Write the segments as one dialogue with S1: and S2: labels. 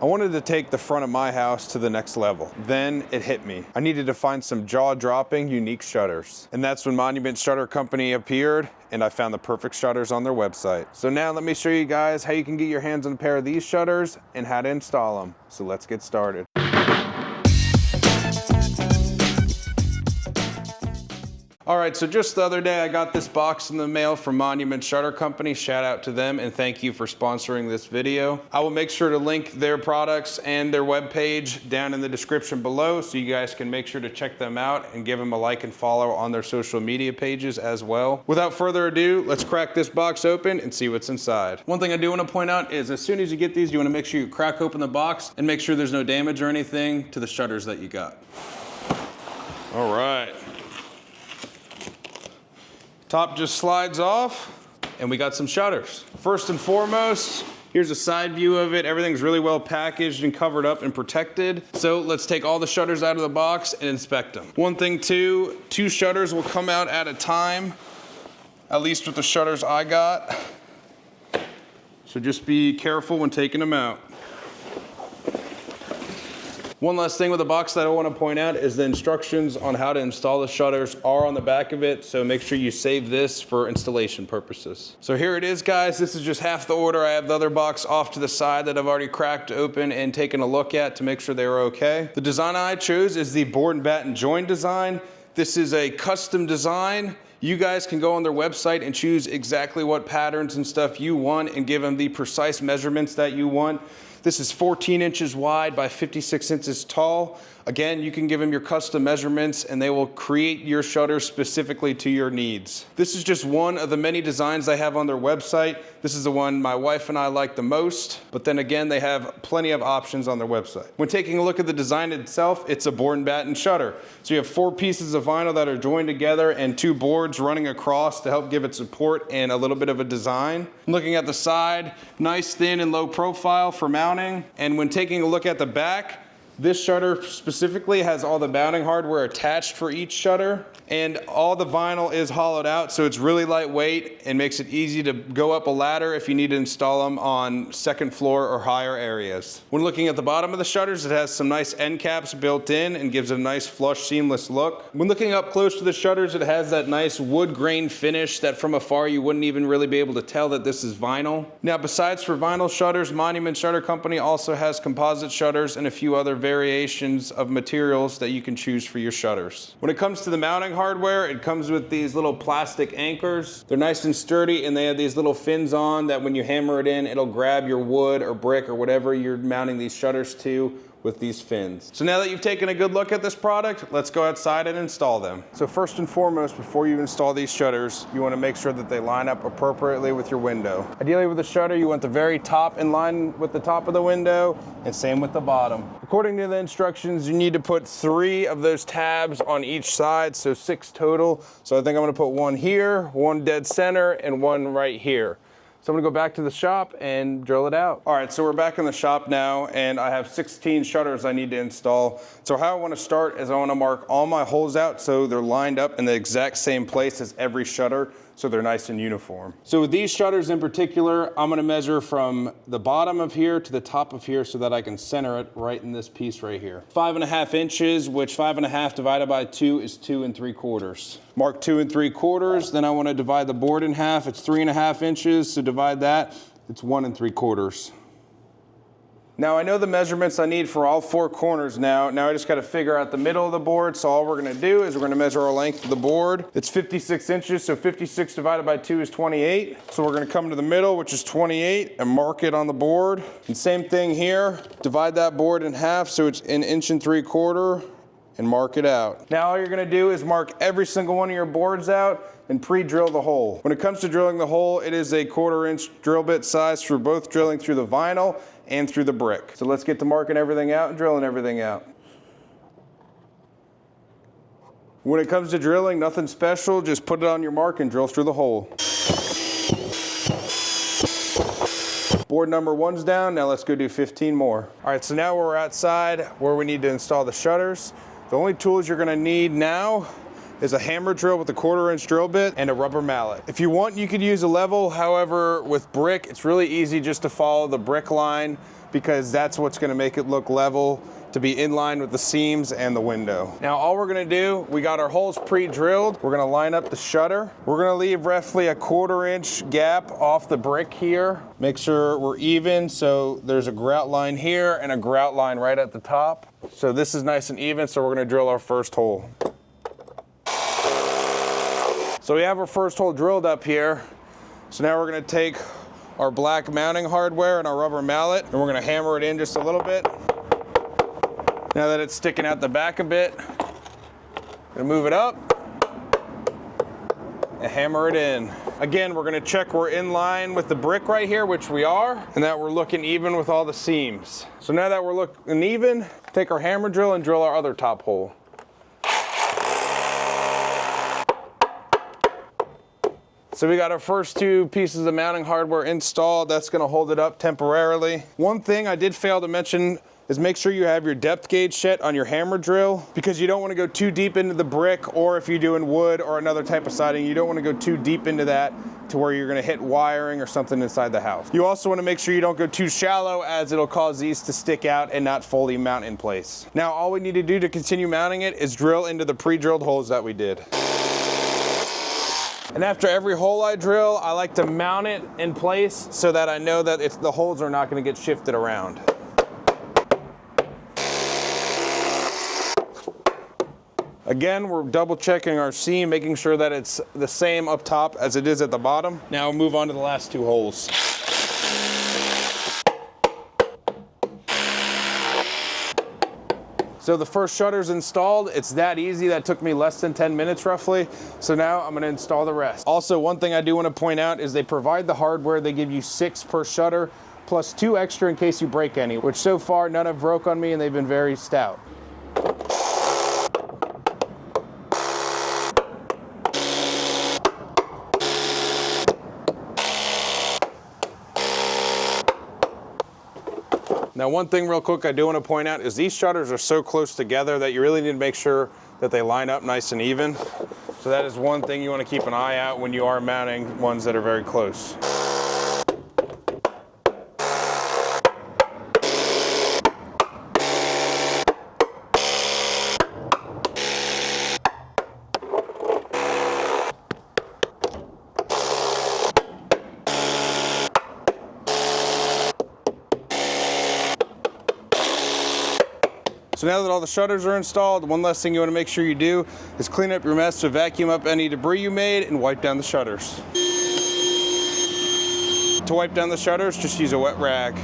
S1: I wanted to take the front of my house to the next level. Then it hit me. I needed to find some jaw-dropping, unique shutters. And that's when Monument Shutter Company appeared, and I found the perfect shutters on their website. So now let me show you guys how you can get your hands on a pair of these shutters and how to install them. So let's get started. All right, so just the other day I got this box in the mail from Monument Shutter Company. Shout out to them and thank you for sponsoring this video. I will make sure to link their products and their webpage down in the description below so you guys can make sure to check them out and give them a like and follow on their social media pages as well. Without further ado, let's crack this box open and see what's inside. One thing I do want to point out is as soon as you get these, you want to make sure you crack open the box and make sure there's no damage or anything to the shutters that you got. All right. Top just slides off and we got some shutters. First and foremost, here's a side view of it. Everything's really well packaged and covered up and protected. So let's take all the shutters out of the box and inspect them. One thing too, 2 shutters will come out at a time, at least with the shutters I got. So just be careful when taking them out. One last thing with the box that I want to point out is the instructions on how to install the shutters are on the back of it, so make sure you save this for installation purposes. So here it is, guys. This is just half the order. I have the other box off to the side that I've already cracked open and taken a look at to make sure they were okay. The design I chose is the board and batten join design. This is a custom design. You guys can go on their website and choose exactly what patterns and stuff you want and give them the precise measurements that you want. This is 14 inches wide by 56 inches tall. Again, you can give them your custom measurements and they will create your shutter specifically to your needs. This is just one of the many designs they have on their website. This is the one my wife and I like the most, but then again, they have plenty of options on their website. When taking a look at the design itself, it's a board and batten shutter. So you have 4 pieces of vinyl that are joined together and 2 boards running across to help give it support and a little bit of a design. Looking at the side, nice thin and low profile for mounting. And when taking a look at the back, this shutter specifically has all the mounting hardware attached for each shutter, and all the vinyl is hollowed out, so it's really lightweight and makes it easy to go up a ladder if you need to install them on second floor or higher areas. When looking at the bottom of the shutters, it has some nice end caps built in and gives it a nice flush, seamless look. When looking up close to the shutters, it has that nice wood grain finish that from afar you wouldn't even really be able to tell that this is vinyl. Now, besides for vinyl shutters, Monument Shutter Company also has composite shutters and a few other variations of materials that you can choose for your shutters. When it comes to the mounting hardware, it comes with these little plastic anchors. They're nice and sturdy and they have these little fins on that when you hammer it in, it'll grab your wood or brick or whatever you're mounting these shutters to with these fins. So now that you've taken a good look at this product, let's go outside and install them. So first and foremost, before you install these shutters, you want to make sure that they line up appropriately with your window. Ideally with the shutter, you want the very top in line with the top of the window, and same with the bottom. According to the instructions, you need to put 3 of those tabs on each side, so 6 total. So I think I'm gonna put 1 here, 1 dead center, and 1 right here. So I'm gonna go back to the shop and drill it out. All right, so we're back in the shop now and I have 16 shutters I need to install. So how I wanna start is I wanna mark all my holes out so they're lined up in the exact same place as every shutter, so they're nice and uniform. So with these shutters in particular, I'm gonna measure from the bottom of here to the top of here so that I can center it right in this piece right here. 5.5 inches, which 5.5 divided by 2 is 2 3/4. Mark 2 3/4, then I wanna divide the board in half. It's 3.5 inches, so divide that, it's 1 3/4. Now I know the measurements I need for all 4 corners now. Now I just gotta figure out the middle of the board. So all we're gonna do is we're gonna measure our length of the board. It's 56 inches, so 56 divided by 2 is 28. So we're gonna come to the middle, which is 28, and mark it on the board. And same thing here, divide that board in half, so it's 1 3/4, and mark it out. Now all you're gonna do is mark every single one of your boards out and pre-drill the hole. When it comes to drilling the hole, it is a 1/4 inch drill bit size for both drilling through the vinyl and through the brick. So let's get to marking everything out and drilling everything out. When it comes to drilling, nothing special, just put it on your mark and drill through the hole. Board number 1's down, now let's go do 15 more. All right, so now we're outside where we need to install the shutters. The only tools you're gonna need now is a hammer drill with a 1/4-inch drill bit and a rubber mallet. If you want, you could use a level. However, with brick, it's really easy just to follow the brick line because that's what's gonna make it look level, to be in line with the seams and the window. Now all we're gonna do, we got our holes pre-drilled. We're gonna line up the shutter. We're gonna leave roughly a 1/4-inch gap off the brick here. Make sure we're even, so there's a grout line here and a grout line right at the top. So this is nice and even, so we're gonna drill our first hole. So we have our first hole drilled up here. So now we're gonna take our black mounting hardware and our rubber mallet, and we're gonna hammer it in just a little bit. Now that it's sticking out the back a bit, gonna move it up and hammer it in. Again, we're gonna check we're in line with the brick right here, which we are, and that we're looking even with all the seams. So now that we're looking even, take our hammer drill and drill our other top hole. So we got our first 2 pieces of mounting hardware installed. That's gonna hold it up temporarily. One thing I did fail to mention is make sure you have your depth gauge set on your hammer drill, because you don't wanna go too deep into the brick, or if you're doing wood or another type of siding, you don't wanna go too deep into that to where you're gonna hit wiring or something inside the house. You also wanna make sure you don't go too shallow, as it'll cause these to stick out and not fully mount in place. Now all we need to do to continue mounting it is drill into the pre-drilled holes that we did. And after every hole I drill, I like to mount it in place so that I know that the holes are not gonna get shifted around. Again, we're double checking our seam, making sure that it's the same up top as it is at the bottom. Now we'll move on to the last 2 holes. So the first shutter's installed. It's that easy. That took me less than 10 minutes roughly. So now I'm gonna install the rest. Also, one thing I do wanna point out is they provide the hardware. They give you 6 per shutter, plus 2 extra in case you break any, which so far none have broke on me and they've been very stout. Now one thing real quick I do want to point out is these shutters are so close together that you really need to make sure that they line up nice and even. So that is one thing you want to keep an eye out when you are mounting ones that are very close. So now that all the shutters are installed, one last thing you want to make sure you do is clean up your mess, to vacuum up any debris you made and wipe down the shutters. To wipe down the shutters, just use a wet rag.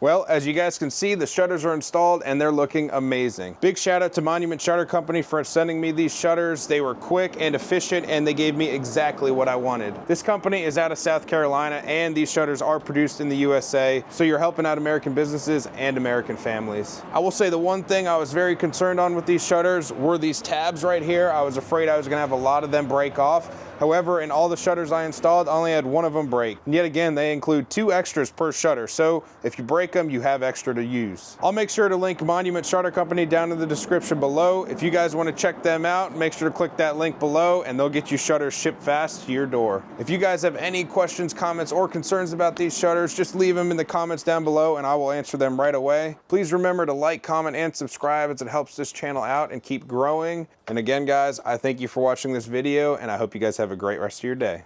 S1: Well, as you guys can see, the shutters are installed and they're looking amazing. Big shout out to Monument Shutter Company for sending me these shutters. They were quick and efficient and they gave me exactly what I wanted. This company is out of South Carolina and these shutters are produced in the USA, so you're helping out American businesses and American families. I will say the one thing I was very concerned on with these shutters were these tabs right here. I was afraid I was gonna have a lot of them break off. However, in all the shutters I installed, I only had one of them break. And yet again, they include 2 extras per shutter, so if you break them, you have extra to use. I'll make sure to link Monument Shutter Company down in the description below. If you guys want to check them out, make sure to click that link below and they'll get you shutters shipped fast to your door. If you guys have any questions, comments, or concerns about these shutters, just leave them in the comments down below and I will answer them right away. Please remember to like, comment, and subscribe as it helps this channel out and keep growing. And again, guys, I thank you for watching this video and I hope you guys have a great rest of your day.